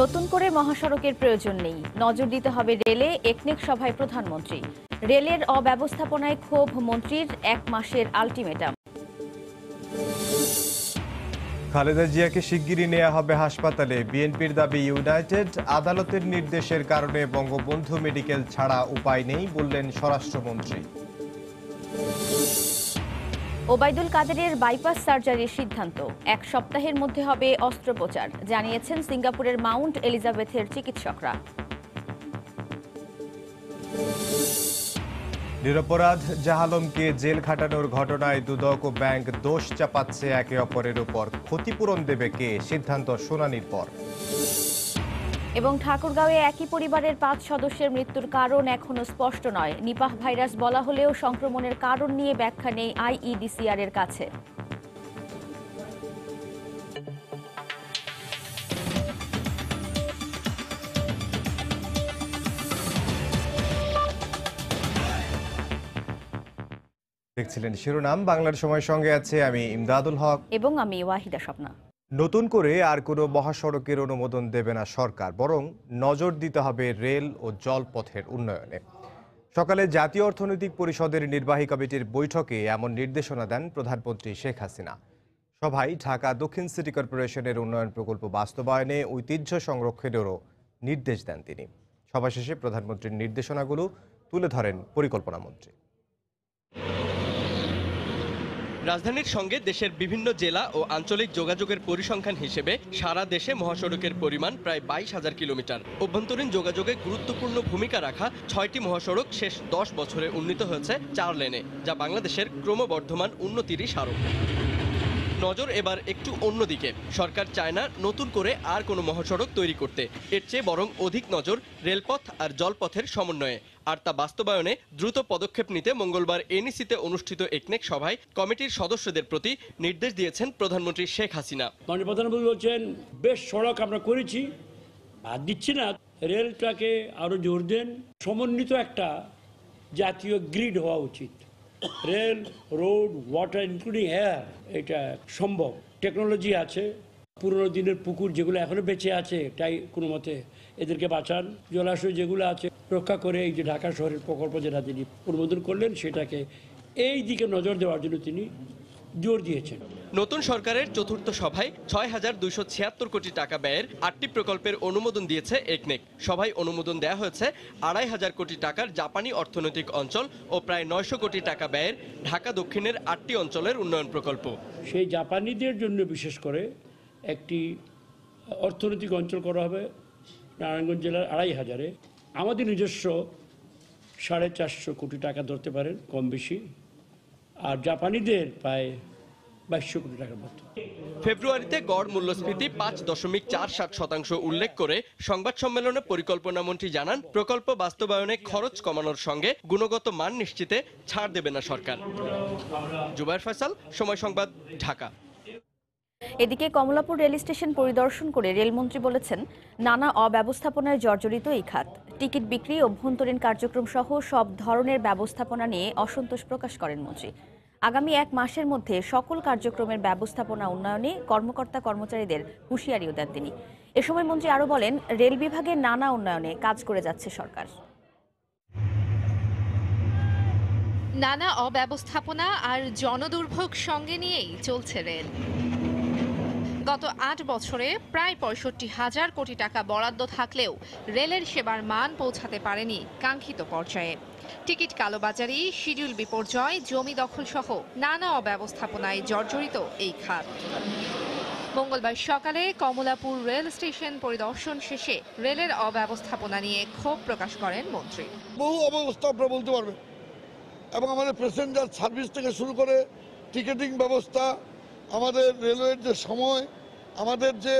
নতুন করে মহাসড়কের প্রয়োজন নেই, নজর দিতে হবে রেলে, একনেক সভায় প্রধানমন্ত্রী। রেলের অব্যবস্থাপনায় ক্ষোভ মন্ত্রীর, 1 মাসের আলটিমেটাম। খালেদা জিয়াকে শিগগিরই নেওয়া হবে হাসপাতালে, বিএনপির দাবি ইউনাইটেড। আদালতের নির্দেশের কারণে বঙ্গবন্ধু মেডিকেল ছাড়া উপায় নেই বললেন স্বরাষ্ট্রমন্ত্রী। ওবায়দুল কাদেরের বাইপাস সার্জারির সিদ্ধান্ত, 1 সপ্তাহের মধ্যে হবে অস্ত্রোপচার, জানিয়েছেন সিঙ্গাপুরের মাউন্ট এলিজাবেথের চিকিৎসকরা। নিরপরাধ জাহালমকে জেল খাটানোর ঘটনায় দুদক ও ব্যাংক দোষ চাপাচ্ছে একে অপরের উপর। ক্ষতিপূরণ দেবে কে, সিদ্ধান্ত শুনানির পর। এবং ঠাকুরগাঁওয়ে একই পরিবারের 5 সদস্যের মৃত্যুর কারণ এখনো স্পষ্ট নয়। নিপাহ ভাইরাস বলা হলেও সংক্রমণের কারণ নিয়ে ব্যাখ্যা নেই আইইডিসিআর এর কাছে। দেখছিলেন শিরোনাম, বাংলার সময় সঙ্গে আছে আমি ইমদাদুল হক এবং আমি ওয়াহিদা স্বপ্না। নতুন করে আর কোনো মহাসড়কের অনুমোদন দেবে না সরকার, বরং নজর দিতে হবে রেল ও জলপথের উন্নয়নে। সকালে জাতীয় অর্থনৈতিক পরিষদের নির্বাহী কমিটির বৈঠকে এমন নির্দেশনা দেন প্রধানমন্ত্রী শেখ হাসিনা। সভায় ঢাকা দক্ষিণ সিটি কর্পোরেশনের উন্নয়ন প্রকল্প বাস্তবায়নে ঐতিহ্য সংরক্ষণেরও নির্দেশ দেন তিনি। সভা শেষে প্রধানমন্ত্রীর নির্দেশনাগুলো তুলে ধরেন পরিকল্পনা মন্ত্রী। রাজধানীর সঙ্গে দেশের বিভিন্ন জেলা ও আঞ্চলিক যোগাযোগের পরিসংখ্যান হিসেবে সারা দেশে মহাসড়কের পরিমাণ প্রায় 22,000 কিলোমিটার। অভ্যন্তরীণ যোগাযোগে গুরুত্বপূর্ণ ভূমিকা রাখা 6টি মহাসড়ক শেষ 10 বছরে উন্নীত হয়েছে 4 লেনে, যা বাংলাদেশের ক্রমবর্ধমান উন্নতিরই স্মারক। নজর এবার একটু অন্যদিকে। সরকার চায় না নতুন করে আর কোনো মহাসড়ক তৈরি করতে, এর চেয়ে বরং অধিক নজর রেলপথ আর জলপথের সমন্বয়ে। আর তা বাস্তবায়নে দ্রুত পদক্ষেপ নিতে মঙ্গলবার এনইসিতে অনুষ্ঠিত একনেক সভায় কমিটির সদস্যদের প্রতি নির্দেশ দিয়েছেন প্রধানমন্ত্রী শেখ হাসিনা। মাননীয় প্রধানমন্ত্রী বলছেন, বেশ সড়ক আমরা করেছি, আর দিচ্ছি না, রেলটাকে আরো জোর দেন। সমন্বিত একটা জাতীয় গ্রিড হওয়া উচিত। Rail, road, water including air, এটা সম্ভব। টেকনোলজি আছে, পুরনো দিনের পুকুর যেগুলো এখনো বেঁচে আছে, তাই কোনো মতে এদেরকে বাঁচান। জলাশয় যেগুলো আছে রক্ষা করে এই যে ঢাকা শহরের প্রকল্প যেটা তিনি অনুমোদন করলেন, সেটাকে এই দিকে নজর দেওয়ার জন্য তিনি জোর দিয়েছেন। নতুন সরকারের চতুর্থ সভায় 6,276 কোটি টাকা ব্যয়ের 8টি প্রকল্পের অনুমোদন দিয়েছে একনেক। সভায় অনুমোদন দেওয়া হয়েছে 2,500 কোটি টাকার জাপানি অর্থনৈতিক অঞ্চল ও প্রায় 900 কোটি টাকা ব্যয়ের ঢাকা দক্ষিণের 8টি অঞ্চলের উন্নয়ন প্রকল্প। সেই জাপানিদের জন্য বিশেষ করে একটি অর্থনৈতিক অঞ্চল করা হবে নারায়ণগঞ্জ জেলার 2,500-এ। আমাদের নিজস্ব 450 কোটি টাকা ধরতে পারেন কম বেশি, আর জাপানিদের প্রায় 2200 কোটি টাকার মতো। ফেব্রুয়ারিতে গড় মূল্যস্ফীতি 5.47% উল্লেখ করে সংবাদ সম্মেলনে পরিকল্পনা মন্ত্রী জানান, প্রকল্প বাস্তবায়নে খরচ কমানোর সঙ্গে গুণগত মান নিশ্চিতে ছাড় দেবে না সরকার। জুবায়ের ফয়সাল, সময় সংবাদ, ঢাকা। এদিকে কমলাপুর রেল স্টেশন পরিদর্শন করে রেলমন্ত্রী বলেছেন, নানা অব্যবস্থাপনায় জর্জরিত এই খাত। টিকিট বিক্রি, অভ্যন্তরীণ কার্যক্রম সহ সব ধরনের ব্যবস্থাপনা নিয়ে অসন্তোষ প্রকাশ করেন মন্ত্রী। আগামী 1 মাসের মধ্যে সকল কার্যক্রমের ব্যবস্থাপনা উন্নয়নে কর্মকর্তা কর্মচারীদের হুঁশিয়ারিও দেন তিনি। এ সময় মন্ত্রী আরও বলেন, রেল বিভাগের নানা উন্নয়নে কাজ করে যাচ্ছে সরকার। নানা অব্যবস্থাপনা আর জনদুর্ভোগ সঙ্গে নিয়েই চলছে রেল। গত 8 বছরে প্রায় 65,000 কোটি টাকা বরাদ্দ থাকলেও রেলের সেবার মান পৌঁছাতে পারেনি কাঙ্ক্ষিত পর্যায়ে। টিকিট কালোবাজারি, শিডিউল বিপর্যয়, জমি দখল সহ নানা অব্যবস্থাপনায় জর্জরিত এই খাত। মঙ্গলবার সকালে কমলাপুর রেল স্টেশন পরিদর্শন শেষে রেলের অব্যবস্থাপনা নিয়ে ক্ষোভ প্রকাশ করেন মন্ত্রী। বহু অব্যবস্থা আপনারা বলতে পারবেন, এবং আমাদের প্যাসেঞ্জার সার্ভিস থেকে শুরু করে টিকিটিং ব্যবস্থা, আমাদের রেলওয়ের যে সময়, আমাদের যে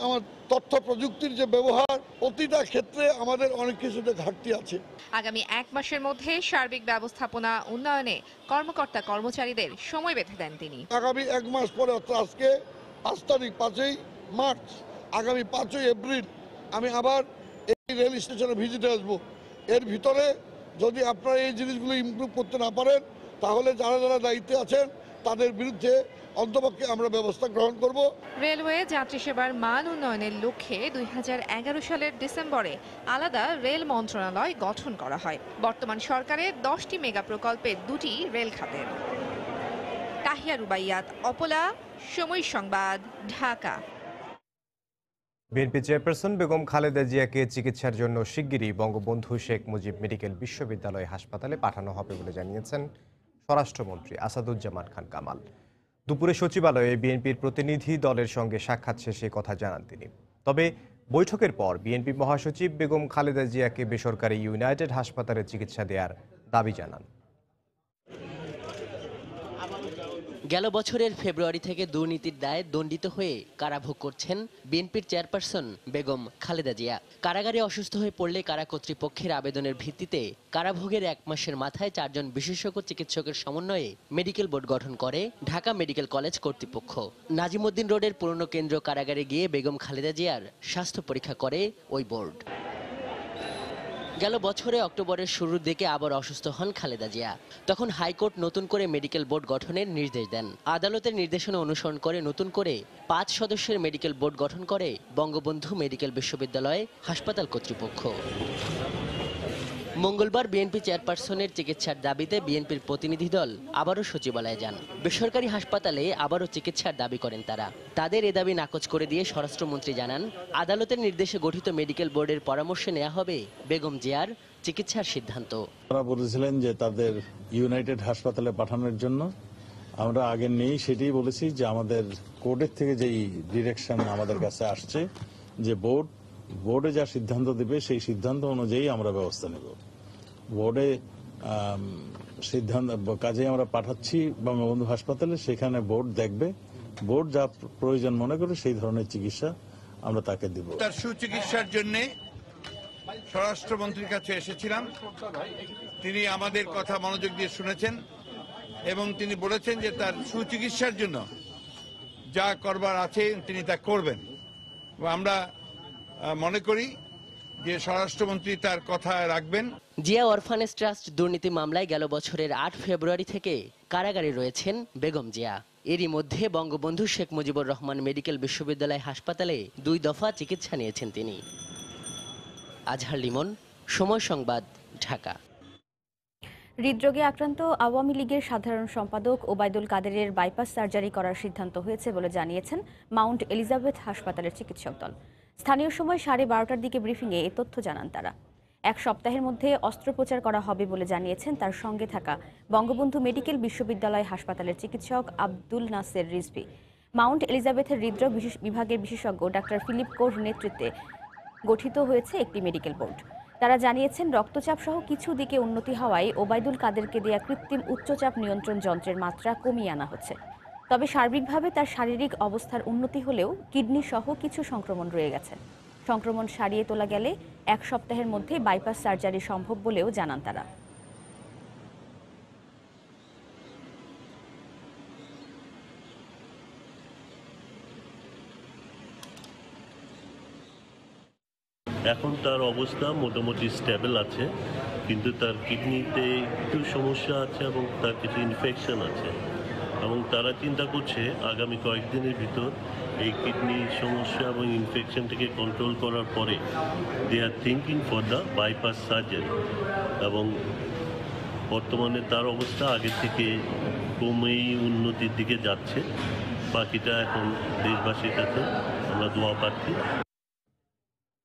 আমার তথ্য প্রযুক্তির যে ব্যবহার, প্রতিটা ক্ষেত্রে আমাদের অনেক কিছুতে ঘাটতি আছে। আগামী 1 মাসের মধ্যে সার্বিক ব্যবস্থাপনা উন্নয়নে কর্মকর্তা কর্মচারীদের সময় বেঁধে দেন তিনি। আগামী 1 মাস পরে, অর্থাৎ আজকে 5 তারিখ, 5ই মার্চ, আগামী 5ই এপ্রিল আমি আবার এই রেল স্টেশনে ভিজিটে আসবো। এর ভিতরে যদি আপনারা এই জিনিসগুলো ইমপ্রুভ করতে না পারেন, তাহলে যারা যারা দায়িত্বে আছেন তাদের বিরুদ্ধে অন্তপক্ষে আমরা ব্যবস্থা গ্রহণ করব। রেলওয়ে যাত্রী সেবার মান উন্নয়নের লক্ষ্যে 2011 সালের ডিসেম্বরে আলাদা রেল মন্ত্রণালয় গঠন করা হয়। বর্তমান সরকারের 10টি মেগা প্রকল্পের 2টি রেল খাতের। তাহিয়া রুবাইয়াত, অপলা, সময় সংবাদ, ঢাকা। বিএনপি চেয়ারপারসন বেগম খালেদা জিয়াকে চিকিৎসার জন্য শিগগিরই বঙ্গবন্ধু শেখ মুজিব মেডিকেল বিশ্ববিদ্যালয় হাসপাতালে পাঠানো হবে বলে জানিয়েছেন স্বরাষ্ট্রমন্ত্রী আসাদুজ্জামান খান কামাল। দুপুরে সচিবালয়ে বিএনপির প্রতিনিধি দলের সঙ্গে সাক্ষাৎ শেষে কথা জানান তিনি। তবে বৈঠকের পর বিএনপি মহাসচিব বেগম খালেদা জিয়াকে বেসরকারি ইউনাইটেড হাসপাতালে চিকিৎসা দেওয়ার দাবি জানান। গেল বছরের ফেব্রুয়ারি থেকে দুর্নীতির দায়ে দণ্ডিত হয়ে কারাভোগ করছেন বিএনপির চেয়ারপারসন বেগম খালেদা জিয়া। কারাগারে অসুস্থ হয়ে পড়লে কারা কর্তৃপক্ষের আবেদনের ভিত্তিতে কারাভোগের 1 মাসের মাথায় 4 জন বিশেষজ্ঞ চিকিৎসকের সমন্বয়ে মেডিকেল বোর্ড গঠন করে ঢাকা মেডিকেল কলেজ কর্তৃপক্ষ। নাজিমউদ্দিন রোডের পুরনো কেন্দ্র কারাগারে গিয়ে বেগম খালেদা জিয়ার স্বাস্থ্য পরীক্ষা করে ওই বোর্ড। গেল বছরে অক্টোবরের শুরুর দিকে আবার অসুস্থ হন খালেদা জিয়া। তখন হাইকোর্ট নতুন করে মেডিকেল বোর্ড গঠনের নির্দেশ দেন। আদালতের নির্দেশনা অনুসরণ করে নতুন করে 5 সদস্যের মেডিকেল বোর্ড গঠন করে বঙ্গবন্ধু মেডিকেল বিশ্ববিদ্যালয় হাসপাতাল কর্তৃপক্ষ। মঙ্গলবার বিএনপি চেয়ারপারসনের চিকিৎসার দাবিতে বিএনপির প্রতিনিধি দল আবারও সচিবালয়ে যান। বেসরকারি হাসপাতালে আবারও চিকিৎসার দাবি করেন তারা। তাদের এ দাবি নাকচ করে দিয়ে স্বরাষ্ট্রমন্ত্রী জানান, আদালতের নির্দেশে গঠিত মেডিকেল বোর্ডের পরামর্শে নেওয়া হবে বেগম জিয়ার চিকিৎসার সিদ্ধান্ত। তারা বলেছিলেন যে তাদের ইউনাইটেড হাসপাতালে পাঠানোর জন্য। আমরা আগে নেই সেটাই বলেছি যে আমাদের কোর্টের থেকে যেই ডিরেকশন আমাদের কাছে আসছে যে বোর্ডে যা সিদ্ধান্ত দেবে সেই সিদ্ধান্ত অনুযায়ী আমরা ব্যবস্থা নেব। বোর্ডে সিদ্ধান্ত কাজে আমরা পাঠাচ্ছি বঙ্গবন্ধু হাসপাতালে, সেখানে বোর্ড দেখবে, বোর্ড যা প্রয়োজন মনে করে সেই ধরনের চিকিৎসা আমরা তাকে দেব। তার সুচিকিৎসার জন্য স্বরাষ্ট্রমন্ত্রীর কাছে এসেছিলাম। তিনি আমাদের কথা মনোযোগ দিয়ে শুনেছেন এবং তিনি বলেছেন যে তার সুচিকিৎসার জন্য যা করবার আছে তিনি তা করবেন। আমরা মনে করি যে স্বরাষ্ট্রমন্ত্রী তার কথা রাখবেন। জিয়া অরফানেজ ট্রাস্ট দুর্নীতি মামলায় গেল বছরের 8 ফেব্রুয়ারি থেকে কারাগারে রয়েছেন বেগম জিয়া। এরই মধ্যে বঙ্গবন্ধু শেখ মুজিবুর রহমান মেডিকেল বিশ্ববিদ্যালয় হাসপাতালে 2 দফা চিকিৎসা নিয়েছেন তিনি। আজহার লিমন, সময় সংবাদ, ঢাকা। হৃদরোগে আক্রান্ত আওয়ামী লীগের সাধারণ সম্পাদক ওবায়দুল কাদেরের বাইপাস সার্জারি করার সিদ্ধান্ত হয়েছে বলে জানিয়েছেন মাউন্ট এলিজাবেথ হাসপাতালের চিকিৎসক দল। স্থানীয় সময় 12:30টার দিকে ব্রিফিংয়ে এ তথ্য জানান তারা। 1 সপ্তাহের মধ্যে অস্ত্রোপচার করা হবে বলে জানিয়েছেন তার সঙ্গে থাকা বঙ্গবন্ধু মেডিকেল বিশ্ববিদ্যালয় হাসপাতালের চিকিৎসক আব্দুল নাসের রিজভী। মাউন্ট এলিজাবেথের হৃদরোগ বিভাগের বিশেষজ্ঞ ডাক্তার ফিলিপ কোর নেতৃত্বে গঠিত হয়েছে একটি মেডিকেল বোর্ড। তারা জানিয়েছেন রক্তচাপ সহ কিছু দিকে উন্নতি হওয়ায় ওবায়দুল কাদেরকে দেয়া কৃত্রিম উচ্চচাপ নিয়ন্ত্রণ যন্ত্রের মাত্রা কমিয়ে আনা হচ্ছে। তবে সার্বিকভাবে তার শারীরিক অবস্থার উন্নতি হলেও কিডনি সহ কিছু সংক্রমণ রয়ে গেছে। সংক্রমণ সারিয়ে তোলা গেলে 1 সপ্তাহের মধ্যে বাইপাস সার্জারি সম্ভব বলেও জানান তারা। এখন তার অবস্থা মোটামুটি স্টেবল আছে, কিন্তু তার কিডনিতে একটু সমস্যা আছে এবং তার কিছু ইনফেকশন আছে এবং তারা চিন্তা করছে আগামী কয়েকদিনের ভিতর এই কিডনি সমস্যা এবং ইনফেকশনটাকে কন্ট্রোল করার পরে they are thinking for the bypass surgery. এবং বর্তমানে তার অবস্থা আগে থেকে কমেই উন্নতির দিকে যাচ্ছে। বাকিটা এখন দেশবাসীর কাছে আমরা দোয়া প্রার্থী।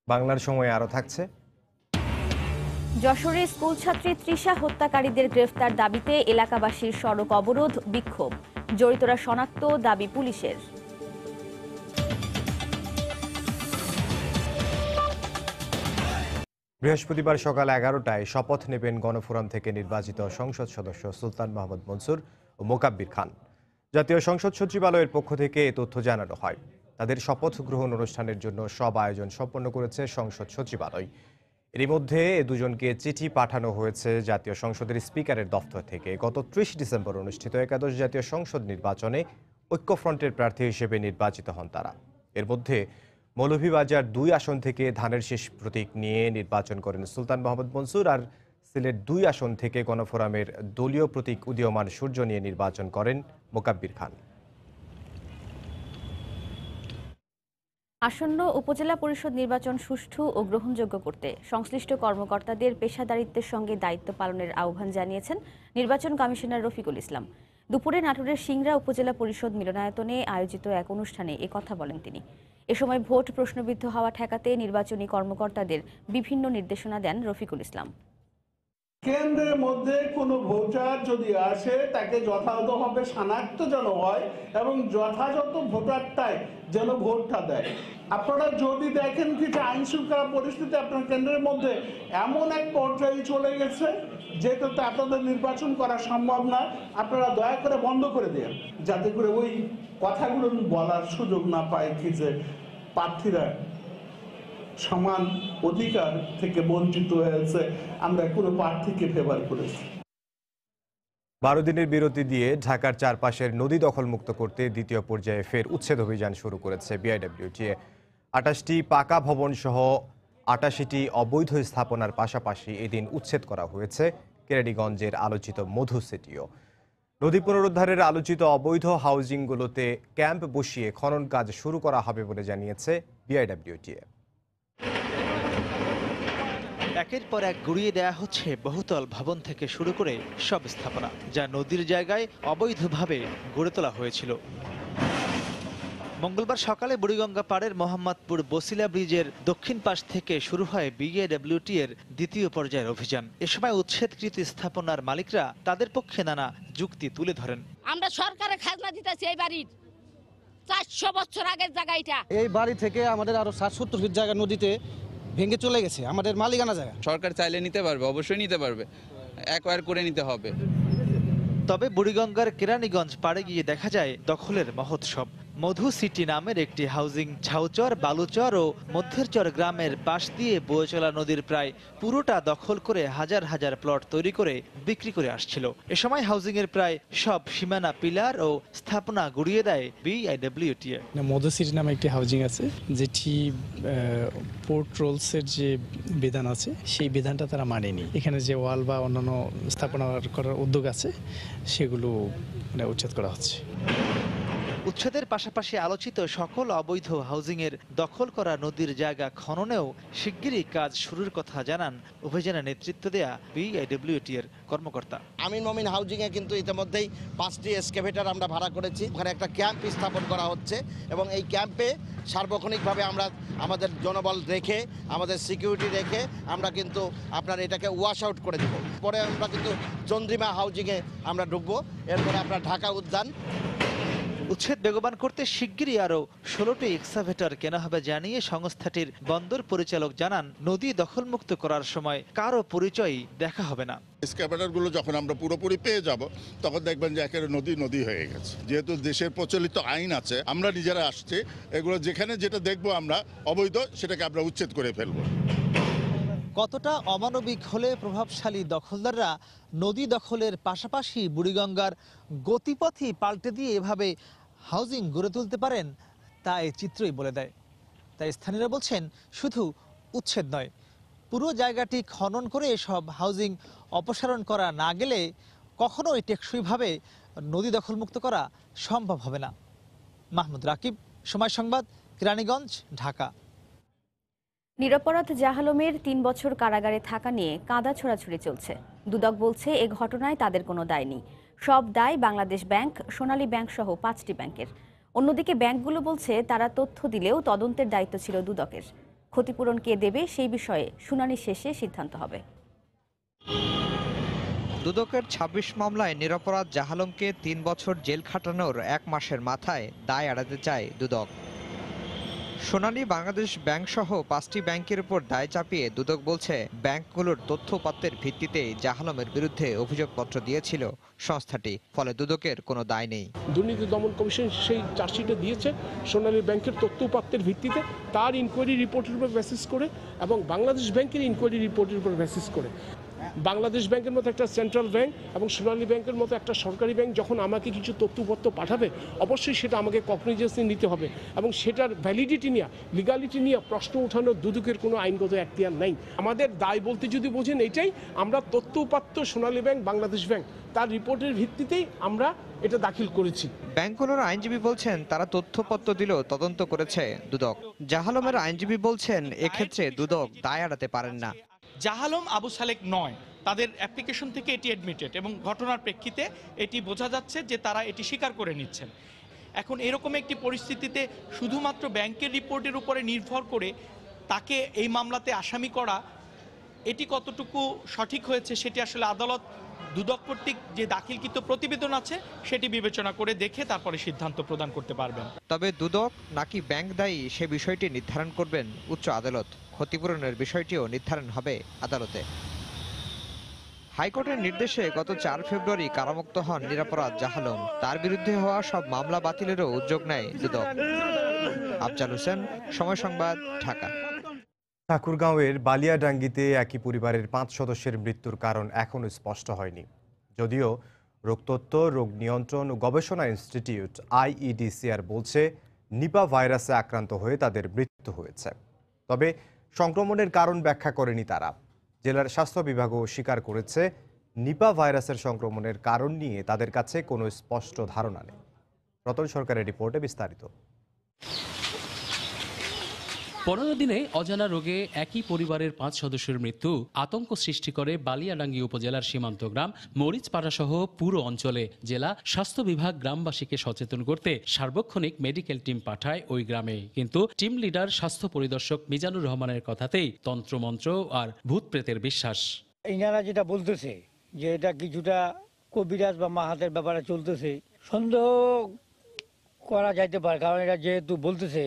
বাংলার সময় আরও থাকছে। যশোরে স্কুল ছাত্রী তৃষা হত্যাকারীদের গ্রেফতার দাবিতে এলাকাবাসীর সড়ক অবরোধ, বিক্ষোভ। জড়িতরা শনাক্ত দাবি পুলিশের। বৃহস্পতিবার সকাল 11টায় শপথ নেবেন গণফোরাম থেকে নির্বাচিত সংসদ সদস্য সুলতান মাহমুদ মনসুর ও মোকাব্বির খান। জাতীয় সংসদ সচিবালয়ের পক্ষ থেকে এ তথ্য জানানো হয়। তাদের শপথ গ্রহণ অনুষ্ঠানের জন্য সব আয়োজন সম্পন্ন করেছে সংসদ সচিবালয়। এরই মধ্যে এ দুজনকে চিঠি পাঠানো হয়েছে জাতীয় সংসদের স্পিকারের দফতর থেকে। গত 30 ডিসেম্বর অনুষ্ঠিত একাদশ জাতীয় সংসদ নির্বাচনে ঐক্যফ্রন্টের প্রার্থী হিসেবে নির্বাচিত হন তারা। এর মধ্যে মৌলভীবাজার 2 আসন থেকে ধানের শীষ প্রতীক নিয়ে নির্বাচন করেন সুলতান মাহমুদ মনসুর, আর সিলেট 2 আসন থেকে গণফোরামের দলীয় প্রতীক উদীয়মান সূর্য নিয়ে নির্বাচন করেন মোকাব্বির খান। আসন্ন উপজেলা পরিষদ নির্বাচন সুষ্ঠু ও গ্রহণযোগ্য করতে সংশ্লিষ্ট কর্মকর্তাদের পেশাদারিত্বের সঙ্গে দায়িত্ব পালনের আহ্বান জানিয়েছেন নির্বাচন কমিশনার রফিকুল ইসলাম। দুপুরে নাটোরের সিংড়া উপজেলা পরিষদ মিলনায়তনে আয়োজিত এক অনুষ্ঠানে একথা বলেন তিনি। এ সময় ভোট প্রশ্নবিদ্ধ হওয়া ঠেকাতে নির্বাচনী কর্মকর্তাদের বিভিন্ন নির্দেশনা দেন রফিকুল ইসলাম। কেন্দ্রের মধ্যে কোনো ভোটার যদি আসে তাকে যথাযথভাবে শনাক্ত যেন হয় এবং যথাযথ ভোটারটাই যেন ভোটটা দেয়। আপনারা যদি দেখেন কি যে আইন শৃঙ্খলা পরিস্থিতি আপনার কেন্দ্রের মধ্যে এমন এক পর্যায়ে চলে গেছে যেটাতে আপনাদের নির্বাচন করা সম্ভব না, আপনারা দয়া করে বন্ধ করে দেন, যাতে করে ওই কথাগুলো বলার সুযোগ না পায় কি যে প্রার্থীরা সমান অধিকার থেকে বঞ্চিত হয়েছে, আমরা কোনো প্রার্থীকে ফেভার করেছি। 12 দিনের বিরতি দিয়ে ঢাকার চারপাশের নদী দখলমুক্ত করতে দ্বিতীয় পর্যায়ে ফের উচ্ছেদ অভিযান শুরু করেছে বিআইডব্লিউটিএ। 28টি পাকা ভবন সহ 88টি অবৈধ স্থাপনার পাশাপাশি এদিন উচ্ছেদ করা হয়েছে কেরানীগঞ্জের আলোচিত মধু সিটিও। নদী পুনরুদ্ধারের আলোচিত অবৈধ হাউজিংগুলোতে ক্যাম্প বসিয়ে খনন কাজ শুরু করা হবে বলে জানিয়েছে বিআইডব্লিউটিএ। একের পর এক গুড়িয়ে দেয়া হচ্ছে বহুতল ভবন থেকে শুরু করে সব স্থাপনা, যা নদীর জায়গায় অবৈধভাবে গড়ে তোলা হয়েছিল। মঙ্গলবার সকালে বুড়িগঙ্গা পাড়ের মোহাম্মদপুর বসিলা ব্রিজের দক্ষিণ পাশ থেকে শুরু হয় বিআইডব্লিউটি এর দ্বিতীয় পর্যায়ের অভিযান। এ সময় উচ্ছেদকৃত স্থাপনার মালিকরা তাদের পক্ষে নানা যুক্তি তুলে ধরেন। আমরা সরকারের খাজনা দিতেছি এই বাড়ির 400 বছর আগের জায়গা এটা। এই বাড়ি থেকে আমাদের আরো 60-70 ফিট জায়গা নদীতে ভেঙে চলে গেছে, আমাদের মালিকানা জায়গা। সরকার চাইলে নিতে পারবে, অবশ্যই নিতে পারবে, অ্যাকোয়ার করে নিতে হবে। তবে বুড়িগঙ্গার কেরানীগঞ্জ পাড়ে গিয়ে দেখা যায় দখলের মহোৎসব। মধু সিটি নামের একটি হাউজিং ঝাউচর, বালুচর ও মধ্যেরচর গ্রামের পাশ দিয়ে বয়ে চলা নদীর প্রায় পুরোটা দখল করে হাজার হাজার প্লট তৈরি করে বিক্রি করে আসছিল। এ সময় হাউজিং এর প্রায় সব সীমানা পিলার ও স্থাপনা গুড়িয়ে দেয় বিআইডব্লিউটিএ। মধু সিটি নামে একটি হাউজিং আছে, যেটি পোর্ট রোলসের যে বিধান আছে সেই বিধানটা তারা মানেনি। এখানে যে ওয়াল বা অন্যান্য স্থাপনা করার উদ্যোগ আছে সেগুলো উচ্ছেদ করা হচ্ছে। উচ্ছেদের পাশাপাশি আলোচিত সকল অবৈধ হাউজিংয়ের দখল করা নদীর জায়গা খননেও শিগগিরই কাজ শুরুর কথা জানান অভিযানে নেতৃত্ব দেয়া বিআইডব্লিউটি এর কর্মকর্তা। আমিন মমিন হাউজিংয়ে কিন্তু ইতিমধ্যেই 5টি এক্সকেভেটর আমরা ভাড়া করেছি। ওখানে একটা ক্যাম্প স্থাপন করা হচ্ছে এবং এই ক্যাম্পে সার্বক্ষণিকভাবে আমরা আমাদের জনবল রেখে, আমাদের সিকিউরিটি রেখে আমরা কিন্তু আপনার এটাকে ওয়াশ আউট করে দেব। পরে আমরা কিন্তু চন্দ্রিমা হাউজিংয়ে আমরা ঢুকবো, এরপরে আপনার ঢাকা উদ্যান। উচ্ছেদ বেগবান করতে শিগগিরই আরও 16টি এক্সকাভেটর কেনা হবে জানিয়ে সংস্থাটির বন্দর পরিচালক জানান, নদী দখলমুক্ত করার সময় কারো পরিচয়ই দেখা হবে না। এক্সকাভেটরগুলো যখন আমরা পুরোপুরি পেয়ে যাব তখন দেখবেন যে একেবারে নদী নদী হয়ে গেছে। যেহেতু দেশের প্রচলিত আইন আছে, আমরা নিজেরা আসছে, এগুলো যেখানে যেটা দেখবো আমরা অবৈধ সেটাকে আমরা উচ্ছেদ করে ফেলবো। কতটা অমানবিক হলে প্রভাবশালী দখলদাররা নদী দখলের পাশাপাশি বুড়িগঙ্গার গতিপথই পাল্টে দিয়ে এভাবে হাউজিং গড়ে তুলতে পারেন তা এই চিত্রই বলে দেয়। তাই স্থানীয়রা বলছেন, শুধু উচ্ছেদ নয়, পুরো জায়গাটি খনন করে এসব হাউজিং অপসারণ করা না গেলে কখনোই টেকসইভাবে নদী দখলমুক্ত করা সম্ভব হবে না। মাহমুদ রাকিব, সময় সংবাদ, কেরানীগঞ্জ, ঢাকা। নিরপরাধ জাহালমের 3 বছর কারাগারে থাকা নিয়ে কাঁদা ছোড়াছুড়ি চলছে। দুদক বলছে এ ঘটনায় তাদের কোনো দায় নেই। সব দায় বাংলাদেশ ব্যাংক, সোনালী ব্যাংক সহ 5টি ব্যাংকের। অন্যদিকে ব্যাংকগুলো বলছে তারা তথ্য দিলেও তদন্তের দায়িত্ব ছিল দুদকের। ক্ষতিপূরণ কে দেবে সেই বিষয়ে শুনানি শেষে সিদ্ধান্ত হবে। দুদকের 26 মামলায় নিরপরাধ জাহালমকে 3 বছর জেল খাটানোর 1 মাসের মাথায় দায় এড়াতে চায় দুদক। সোনালী বাংলাদেশ ব্যাংক সহ 5টি ব্যাংকের উপর দায় চাপিয়ে দুদক বলছে, ব্যাংকগুলোর তথ্যপত্রের ভিত্তিতে জাহালমের বিরুদ্ধে অভিযোগপত্র দিয়েছিল সংস্থাটি, ফলে দুদকের কোনো দায় নেই। দুর্নীতি দমন কমিশন সেই চার্জশিটে দিয়েছে সোনালী ব্যাংকের তথ্যপত্রের ভিত্তিতে, তার ইনকোয়ারি রিপোর্টের উপর বেসিস করে এবং বাংলাদেশ ব্যাংকের ইনকোয়ারি রিপোর্টের উপর বেসিস করে। বাংলাদেশ ব্যাংকের মতো একটা সেন্ট্রাল ব্যাংক এবং সোনালী ব্যাংকের মতো একটা সরকারি ব্যাংক যখন আমাকে কিছু তথ্যপত্র পাঠাবে, অবশ্যই সেটা আমাকে কগনিজেন্সে নিতে হবে এবং সেটার ভ্যালিডিটি নিয়ে, লিগালিটি নিয়ে প্রশ্ন ওঠানোর দুদকের কোনো আইনগত এখতিয়ার নেই। আমাদের দায় বলতে যদি বোঝেন এইটাই, আমরা তথ্যপাত্র সোনালী ব্যাংক, বাংলাদেশ ব্যাংক তার রিপোর্টের ভিত্তিতেই আমরা এটা দাখিল করেছি। ব্যাংকগুলোর আইনজীবী বলছেন তারা তথ্যপত্র দিলেও তদন্ত করেছে দুদক। জাহালমের আইনজীবী বলছেন এক্ষেত্রে দুদক দায় এড়াতে পারেন না। জাহালম আবু সালেক নয়, তাদের অ্যাপ্লিকেশন থেকে এটি অ্যাডমিটেড এবং ঘটনার প্রেক্ষিতে এটি বোঝা যাচ্ছে যে তারা এটি স্বীকার করে নিচ্ছেন। এখন এরকম একটি পরিস্থিতিতে শুধুমাত্র ব্যাংকের রিপোর্টের উপরে নির্ভর করে তাকে এই মামলাতে আসামি করা, এটি কতটুকু সঠিক হয়েছে সেটি আসলে আদালত দুদক কর্তৃক যে দাখিলকৃত প্রতিবেদন আছে সেটি বিবেচনা করে দেখে তারপরে সিদ্ধান্ত প্রদান করতে পারবেন। তবে দুদক নাকি ব্যাংক দায়ী সে বিষয়টি নির্ধারণ করবেন উচ্চ আদালত। ক্ষতিপূরণের বিষয়টিও নির্ধারণ হবে আদালতে। হাইকোর্টের নির্দেশে গত 4 ফেব্রুয়ারি কারামুক্ত হন নিরপরাধ জাহালম। তার বিরুদ্ধে হওয়া সব মামলা বাতিলেরও উদ্যোগ নেয় দুদক। আফজাল হোসেন, সময় সংবাদ, ঢাকা। ঠাকুরগাঁওয়ের বালিয়াডাঙ্গিতে একই পরিবারের 5 সদস্যের মৃত্যুর কারণ এখনও স্পষ্ট হয়নি। যদিও রোগতত্ত্ব, রোগ নিয়ন্ত্রণ ও গবেষণা ইনস্টিটিউট IEDCR বলছে নিপা ভাইরাসে আক্রান্ত হয়ে তাদের মৃত্যু হয়েছে। তবে সংক্রমণের কারণ ব্যাখ্যা করেনি তারা। জেলার স্বাস্থ্য বিভাগও স্বীকার করেছে নিপা ভাইরাসের সংক্রমণের কারণ নিয়ে তাদের কাছে কোনো স্পষ্ট ধারণা নেই। রতন সরকারের রিপোর্টে বিস্তারিত। 15 দিনে অজানা রোগে একই পরিবারের 5 সদস্যের মৃত্যু আতঙ্ক সৃষ্টি করে বালিয়াডাঙ্গি উপজেলার সীমান্ত গ্রাম মরিচপাড়া সহ পুরো অঞ্চলে। জেলা স্বাস্থ্য বিভাগ গ্রামবাসীকে সচেতন করতে সার্বক্ষণিক মেডিকেল টিম পাঠায় ওই গ্রামে। কিন্তু টিম লিডার স্বাস্থ্য পরিদর্শক মিজানুর রহমানের কথাতেই তন্ত্রমন্ত্র আর ভূত প্রেতের বিশ্বাস। ইনারা যেটা বলতেছে যে এটা কিছুটা কবিরাজ বা মাহাতের ব্যাপারে চলতেছে, সন্দেহ করা যাইতে পারে, কারণ এটা যেহেতু বলতেছে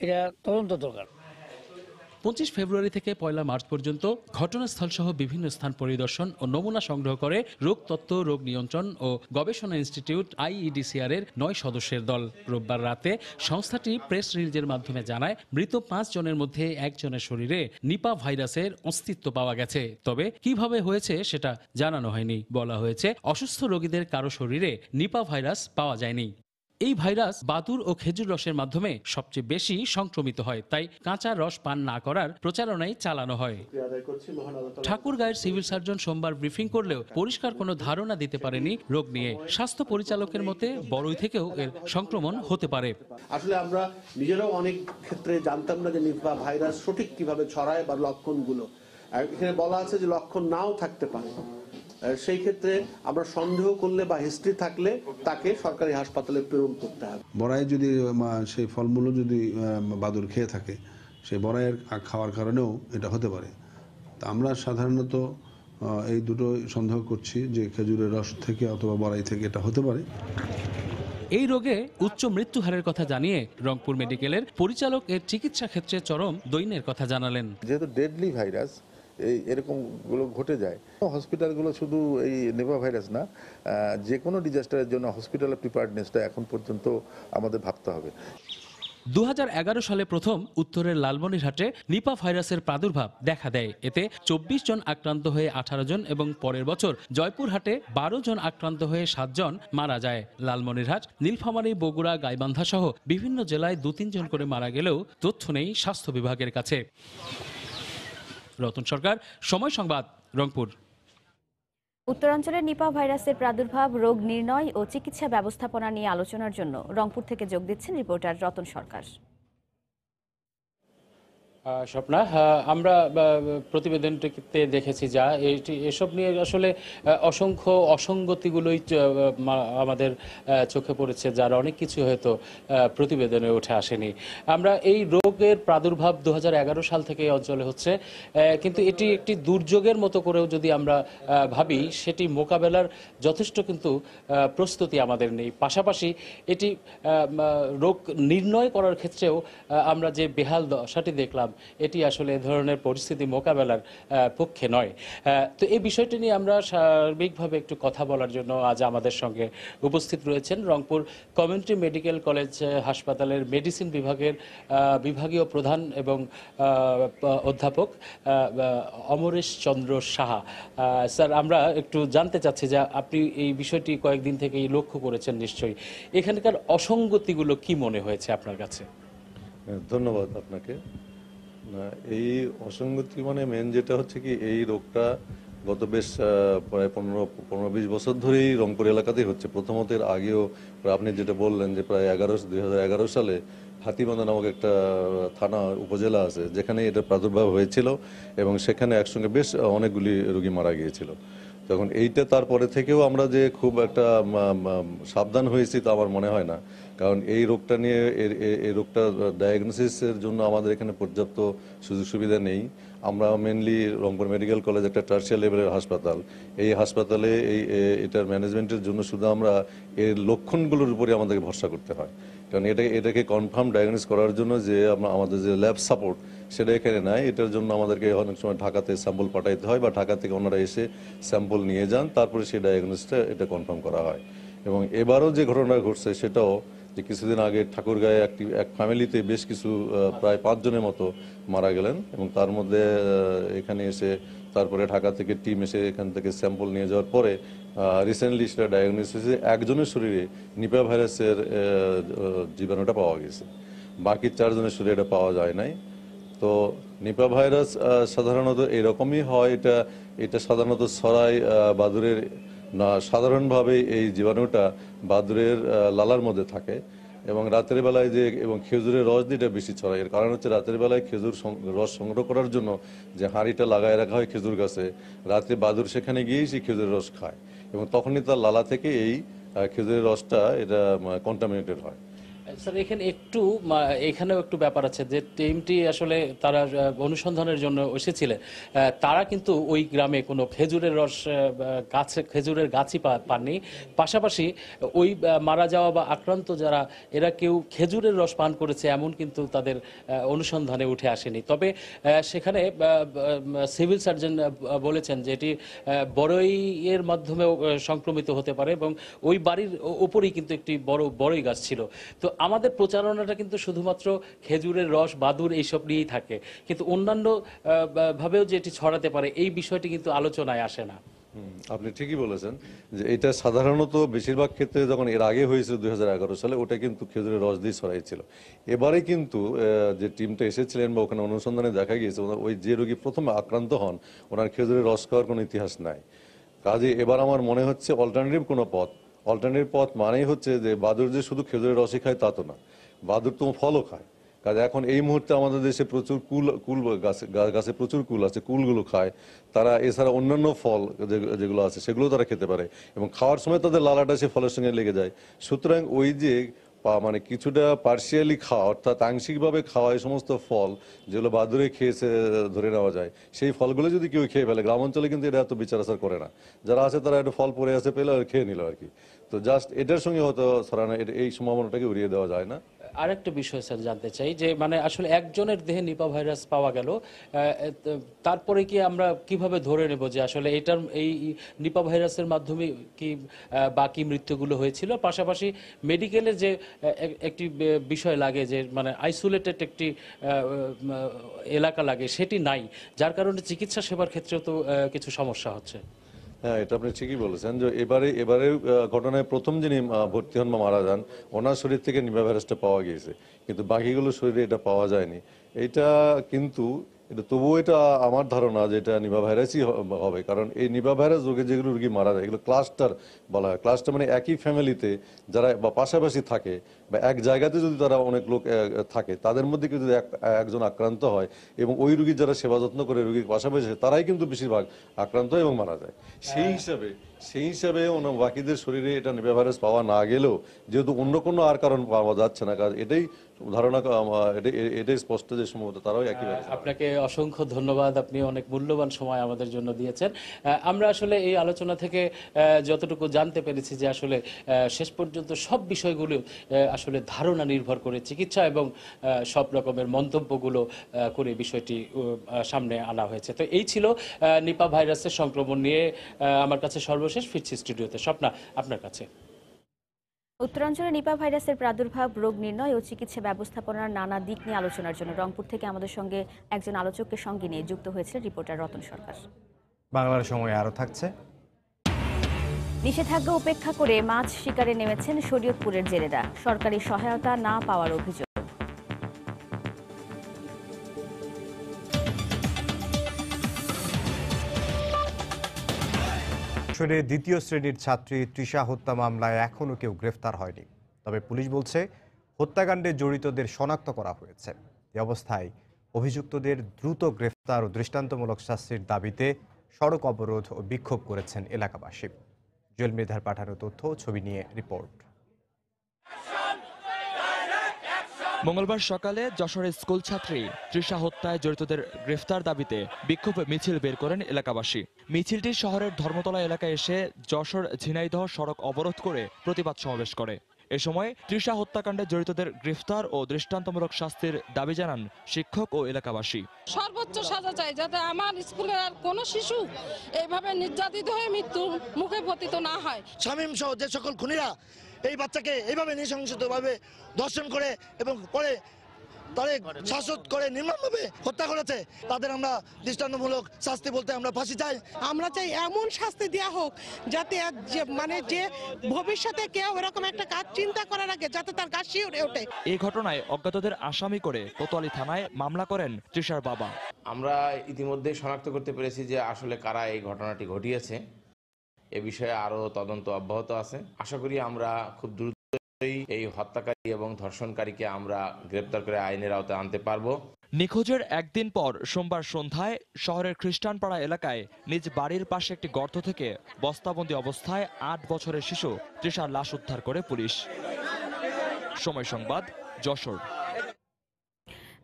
এটা তদন্ত দরকার। 25 ফেব্রুয়ারি থেকে 1 মার্চ পর্যন্ত ঘটনাস্থল সহ বিভিন্ন স্থান পরিদর্শন ও নমুনা সংগ্রহ করে রোগতত্ত্ব, রোগ নিয়ন্ত্রণ ও গবেষণা ইনস্টিটিউট IEDCR এর 9 সদস্যের দল। রোববার রাতে সংস্থাটি প্রেস রিলিজের মাধ্যমে জানায় মৃত 5 জনের মধ্যে 1 জনের শরীরে নিপা ভাইরাসের অস্তিত্ব পাওয়া গেছে। তবে কিভাবে হয়েছে সেটা জানানো হয়নি। বলা হয়েছে অসুস্থ রোগীদের কারো শরীরে নিপা ভাইরাস পাওয়া যায়নি। এই ভাইরাস বাদুর ও খেজুর রসের মাধ্যমে সবচেয়ে বেশি সংক্রমিত হয়, তাই কাঁচা রস পান না করার প্রচারণাই চালানো হয়। ঠাকুরগাঁয়ের সিভিল সার্জন সোমবার ব্রিফিং করলেও পরিষ্কার কোনো ধারণা দিতে পারেনি রোগ নিয়ে। স্বাস্থ্য পরিচালকের মতে বড়ই থেকেও এর সংক্রমণ হতে পারে। আসলে আমরা নিজেরাও অনেক ক্ষেত্রে জানতাম না যে নিপা ভাইরাস সঠিক কিভাবে ছড়ায় বা লক্ষণগুলো। এখানে বলা আছে যে লক্ষণ নাও থাকতে পারে, সেই ক্ষেত্রে আমরা সন্দেহ করলে বা হিস্ট্রি থাকলে তাকে সরকারি হাসপাতালে প্রেরণ করতে হবে। বড়াই যদি সেই ফলমূলও যদি বাদুর খেয়ে থাকে, সেই বড়াইয়ের খাওয়ার কারণেও এটা হতে পারে। তা আমরা সাধারণত এই দুটো সন্দেহ করছি যে খেজুরের রস থেকে অথবা বড়াই থেকে এটা হতে পারে। এই রোগে উচ্চ মৃত্যু হারের কথা জানিয়ে রংপুর মেডিকেলের পরিচালক এর চিকিৎসা ক্ষেত্রে চরম দৈন্যের কথা জানালেন। যেহেতু ডেডলি ভাইরাস এরকমগুলো ঘটে যায়, হসপিটালগুলো শুধু এই নিপা ভাইরাস না, যে কোনো ডিজাস্টারের জন্য হসপিটালের প্রিপারেডনেসটা এখন পর্যন্ত আমাদের ভাবতে হবে। 2011 সালে প্রথম উত্তরের লালমনিরহাটে নিপা ভাইরাসের প্রাদুর্ভাব দেখা দেয়। এতে 24 জন আক্রান্ত হয়ে 18 জন এবং পরের বছর জয়পুরহাটে 12 জন আক্রান্ত হয়ে 7 জন মারা যায়। লালমনিরহাট, নীলফামারী, বগুড়া, গাইবান্ধা সহ বিভিন্ন জেলায় 2-3 জন করে মারা গেলেও তথ্য নেই স্বাস্থ্য বিভাগের কাছে। রতন সরকার, সময় সংবাদ, রংপুর। উত্তরাঞ্চলে নিপা ভাইরাসের প্রাদুর্ভাব, রোগ নির্ণয় ও চিকিৎসা ব্যবস্থাপনা নিয়ে আলোচনার জন্য রংপুর থেকে যোগ দিচ্ছেন রিপোর্টার রতন সরকার। স্বপ্না, আমরা প্রতিবেদনটিতে দেখেছি যা এসব নিয়ে আসলে অসংখ্য অসঙ্গতিগুলোই আমাদের চোখে পড়েছে, যার অনেক কিছু হয়তো প্রতিবেদনে উঠে আসেনি। আমরা এই রোগের প্রাদুর্ভাব 2011 সাল থেকে এই অঞ্চলে হচ্ছে, কিন্তু এটি একটি দুর্যোগের মতো করেও যদি আমরা ভাবি, সেটি মোকাবেলার যথেষ্ট কিন্তু প্রস্তুতি আমাদের নেই। পাশাপাশি এটি রোগ নির্ণয় করার ক্ষেত্রেও আমরা যে বেহাল দশাটি দেখলাম, ইসলাম এটি আসলে এ ধরনের পরিস্থিতি মোকাবেলার পক্ষে নয়। তো এই বিষয়টি নিয়ে আমরা সার্বিকভাবে একটু কথা বলার জন্য আজ আমাদের সঙ্গে উপস্থিত রয়েছেন রংপুর কমিউনিটি মেডিকেল কলেজ হাসপাতালের মেডিসিন বিভাগের বিভাগীয় প্রধান এবং অধ্যাপক অমরেশ চন্দ্র সাহা। স্যার, আমরা একটু জানতে চাচ্ছি যে আপনি এই বিষয়টি কয়েকদিন থেকেই লক্ষ্য করেছেন নিশ্চয়ই, এখানকার অসঙ্গতিগুলো কি মনে হয়েছে আপনার কাছে? ধন্যবাদ আপনাকে। এই অসঙ্গতি মানে মেন যেটা হচ্ছে কি, এই রোগটা গত বেশ প্রায় 15-20 বছর ধরেই রংপুর এলাকাতেই হচ্ছে। প্রথমত এর আগেও আপনি যেটা বললেন যে প্রায় 2011 সালে হাতিবান্ধা নামক একটা থানা উপজেলা আছে যেখানে এটা প্রাদুর্ভাব হয়েছিল এবং সেখানে একসঙ্গে বেশ অনেকগুলি রোগী মারা গিয়েছিল। তখন এইটা তারপরে থেকেও আমরা যে খুব একটা সাবধান হয়েছি তা আমার মনে হয় না, কারণ এই রোগটা নিয়ে এই রোগটা ডায়াগনোসিসের জন্য আমাদের এখানে পর্যাপ্ত সুযোগ সুবিধা নেই। আমরা মেনলি রংপুর মেডিকেল কলেজ একটা টার্সিয়ারি লেভেলের হাসপাতাল, এই হাসপাতালে এটার ম্যানেজমেন্টের জন্য শুধু আমরা এর লক্ষণগুলোর উপরে আমাদেরকে ভরসা করতে হয়, কারণ এটাকে কনফার্ম ডায়াগনোস করার জন্য যে আমাদের যে ল্যাব সাপোর্ট সেটা এখানে নাই। এটার জন্য আমাদেরকে অনেক সময় ঢাকাতে স্যাম্পল পাঠাইতে হয় বা ঢাকা থেকে ওনারা এসে স্যাম্পল নিয়ে যান, তারপরে সেই ডায়াগনোসটা এটা কনফার্ম করা হয়। এবং এবারও যে ঘটনা ঘটছে সেটাও যে কিছুদিন আগে ঠাকুরগাঁয়ে এক ফ্যামিলিতে বেশ কিছু প্রায় 5 জনের মতো মারা গেলেন এবং তার মধ্যে এখানে এসে তারপরে ঢাকা থেকে টিম এসে এখান থেকে স্যাম্পল নিয়ে যাওয়ার পরে রিসেন্টলি সেটা ডায়াগনোসিস হয়েছে একজনের শরীরে নিপা ভাইরাসের জীবাণুটা পাওয়া গেছে, বাকি 4 জনের শরীরে এটা পাওয়া যায় নাই। তো নিপা ভাইরাস সাধারণত এরকমই হয়, এটা সাধারণত ছড়ায় বাদুড়ের না, সাধারণভাবে এই জীবাণুটা বাদুড়ের লালার মধ্যে থাকে এবং রাতের বেলায় এবং খেজুরের রস দিয়ে এটা বেশি ছড়ায়। এর কারণ হচ্ছে রাতের বেলায় খেজুর রস সংগ্রহ করার জন্য যে হাঁড়িটা লাগায় রাখা হয় খেজুর গাছে, রাতে বাদুড় সেখানে গিয়েই সেই খেজুরের রস খায় এবং তখনই তার লালা থেকে এই খেজুরের রসটা এটা কন্টামিনেটেড হয়। স্যার, এখানেও একটু ব্যাপার আছে যে টিমটি আসলে তারা অনুসন্ধানের জন্য এসেছিলেন, তারা কিন্তু ওই গ্রামে কোনো খেজুরের খেজুরের গাছই পাননি। পাশাপাশি ওই মারা যাওয়া বা আক্রান্ত যারা এরা কেউ খেজুরের রস পান করেছে এমন কিন্তু তাদের অনুসন্ধানে উঠে আসেনি। তবে সেখানে সিভিল সার্জন বলেছেন যে এটি বড়ইয়ের মাধ্যমেও সংক্রমিত হতে পারে এবং ওই বাড়ির উপরেই কিন্তু একটি বড়ই গাছ ছিল। তো আমাদের প্রচারণাটা কিন্তু শুধুমাত্র খেজুরের রস, বাদুড় এইসব নিয়েই থাকে, কিন্তু অন্যান্য ভাবেও যে এটি ছড়াতে পারে এই বিষয়টি কিন্তু আলোচনায় আসে না। আপনি ঠিকই বলেছেন যে এটা সাধারণত বেশিরভাগ ক্ষেত্রে যখন এর আগে হয়েছিল 2011 সালে ওটা কিন্তু খেজুরের রস দিয়ে ছড়াইছিল। এবারে কিন্তু যে টিমটা এসেছিলেন বা ওখানে অনুসন্ধানে দেখা গিয়েছে ওই যে রোগী প্রথমে আক্রান্ত হন ওনার খেজুরের রস খাওয়ার কোনো ইতিহাস নাই। কাজে এবার আমার মনে হচ্ছে অল্টারনেটিভ কোনো পথ মানেই হচ্ছে যে বাদুড় যে শুধু খেজুরের রসই খায় তা তো না, বাদুড় তো ফলও খায়। কাজে এখন এই মুহূর্তে আমাদের দেশে প্রচুর কুল গাছে প্রচুর কুল আছে, কুলগুলো খায় তারা। এছাড়া অন্যান্য ফল যেগুলো আছে সেগুলো তারা খেতে পারে এবং খাওয়ার সময় তাদের লালাটা সে ফলের সঙ্গে লেগে যায়। সুতরাং ওই যে মানে কিছুটা পার্শিয়ালি খাওয়া অর্থাৎ আংশিকভাবে খাওয়া এই সমস্ত ফল যেগুলো বাদুড়ে খেয়েছে ধরে নেওয়া যায়, সেই ফলগুলো যদি কেউ খেয়ে ফেলে, গ্রাম অঞ্চলে কিন্তু এটা এত বিচার আচার করে না, যারা আছে তারা একটা ফল পরে আছে পেলে আর খেয়ে নিল আর কি। তো জাস্ট এটার সঙ্গে হয়তো ছড়ানো এই সম্ভাবনাটাকে উড়িয়ে দেওয়া যায় না। আরেকটা বিষয় স্যার জানতে চাই যে মানে আসলে একজনের দেহে নিপা ভাইরাস পাওয়া গেল, তারপরে কি আমরা কিভাবে ধরে নেব যে আসলে এই নিপা ভাইরাসের মাধ্যমে কি বাকি মৃত্যুগুলো হয়েছিল? পাশাপাশি মেডিকেলের যে একটি বিষয় লাগে যে মানে আইসোলেটেড একটি এলাকা লাগে সেটি নাই, যার কারণে চিকিৎসা সেবার ক্ষেত্রেও তো কিছু সমস্যা হচ্ছে। হ্যাঁ, এটা আপনি ঠিকই বলেছেন যে এবারে ঘটনায় প্রথম যিনি ভর্তি হন বা মারা যান ওনার শরীর থেকে নিপা ভাইরাসটা পাওয়া গিয়েছে, কিন্তু বাকিগুলো শরীরে এটা পাওয়া যায়নি। তবুও এটা আমার ধারণা যে এটা নিপা ভাইরাসই হবে, কারণ এই নিপা ভাইরাস রোগে যেগুলো রোগী মারা যায় এগুলো ক্লাস্টার বলা হয়। ক্লাস্টার মানে একই ফ্যামিলিতে যারা বা পাশাপাশি থাকে বা এক জায়গাতে যদি তারা অনেক লোক থাকে তাদের মধ্যে যদি একজন আক্রান্ত হয় এবং ওই রোগীর যারা সেবা যত্ন করে রোগীর পাশাপাশি তারাই কিন্তু বেশিরভাগ আক্রান্ত হয় এবং মারা যায়। সেই হিসাবে বাকিদের শরীরে এটা নিপা ভাইরাস পাওয়া না গেলেও যেহেতু অন্য কোনো আর কারণ পাওয়া যাচ্ছে না, কারণ এটাই ধারণা, এটাই স্পষ্ট যে সম্ভবত তারাও একই। আপনাকে অসংখ্য ধন্যবাদ, আপনি অনেক মূল্যবান সময় আমাদের জন্য দিয়েছেন। আমরা আসলে এই আলোচনা থেকে যতটুকু জানতে পেরেছি যে আসলে শেষ পর্যন্ত সব বিষয়গুলো আসলে ধারণা নির্ভর করে চিকিৎসা এবং সব রকমের মন্তব্যগুলো করে বিষয়টি সামনে আনা হয়েছে। তো এই ছিল নিপা ভাইরাসের সংক্রমণ নিয়ে আমার কাছে সর্বশেষ। ফিরছি স্টুডিওতে। স্বপ্না, আপনার কাছে। উত্তরাঞ্চলে নিপা ভাইরাসের প্রাদুর্ভাব, রোগ নির্ণয় ও চিকিৎসা ব্যবস্থাপনার নানা দিক নিয়ে আলোচনার জন্য রংপুর থেকে আমাদের সঙ্গে একজন আলোচককে সঙ্গে নিয়ে যুক্ত হয়েছে রিপোর্টার রতন সরকার। বাংলার সময় আরও থাকছে। নিষেধাজ্ঞা উপেক্ষা করে মাছ শিকারে নেমেছেন শরীয়তপুরের জেলেরা, সরকারি সহায়তা না পাওয়ার অভিযোগ। দ্বিতীয় শ্রেণীর ছাত্রী তৃষা হত্যা মামলায় এখনও কেউ গ্রেফতার হয়নি। তবে পুলিশ বলছে হত্যাকাণ্ডে জড়িতদের শনাক্ত করা হয়েছে। এই অবস্থায় অভিযুক্তদের দ্রুত গ্রেফতার ও দৃষ্টান্তমূলক শাস্তির দাবিতে সড়ক অবরোধ ও বিক্ষোভ করেছেন এলাকাবাসী। জুয়েল মৃধার পাঠানো তথ্য ছবি নিয়ে রিপোর্ট। মঙ্গলবার সকালে যশোরের স্কুল ছাত্রী তৃষা হত্যায় জড়িতদের গ্রেফতার দাবিতে বিক্ষোভ মিছিল বের করেন এলাকাবাসী। মিছিলটি শহরের ধর্মতলা এলাকায় এসে যশোর ঝিনাইদহ সড়ক অবরোধ করে প্রতিবাদ সমাবেশ করে। এ সময় তৃষা হত্যাকাণ্ডে জড়িতদের গ্রেফতার ও দৃষ্টান্তমূলক শাস্তির দাবি জানান শিক্ষক ও এলাকাবাসী। সর্বোচ্চ সাজা চাই, যাতে আমার স্কুলের আর কোনো শিশু এইভাবে নির্যাতিত হয়ে মৃত্যুর মুখে পতিত না হয়। শামীম সহ যে সকল খুনিরা এই বাচ্চাকে এইভাবে নৃশংসভাবে ধর্ষণ করে এবং পরে তারে শাসন করে নির্মমভাবে হত্যা করেছে, তাদের আমরা দৃষ্টান্তমূলক শাস্তি বলতে আমরা ফাঁসি চাই। আমরা চাই এমন শাস্তি দেওয়া হোক যাতে মানে যে ভবিষ্যতে কেউ এরকম একটা কাজ চিন্তা করার আগে যাতে তার গা শিউরে ওঠে। এই ঘটনায় অজ্ঞাতদের আসামি করে কোতোয়ালি থানায় মামলা করেন তৃষার বাবা। আমরা ইতিমধ্যে শনাক্ত করতে পেরেছি যে আসলে কারা এই ঘটনাটি ঘটিয়েছে। এ বিষয়ে আরো তদন্ত অব্যাহত আছে। আশা করি আমরা খুব দ্রুত এই হত্যাকারী এবং ধর্ষণকারীকে আমরা গ্রেপ্তার করে আইনের আওতায় আনতে পারবো। নিখোঁজের একদিন পর সোমবার সন্ধ্যায় শহরের খ্রিস্টানপাড়া এলাকায় নিজ বাড়ির পাশে একটি গর্ত থেকে বস্তাবন্দি অবস্থায় 8 বছরের শিশু তৃষার লাশ উদ্ধার করে পুলিশ। সময় সংবাদ, যশোর।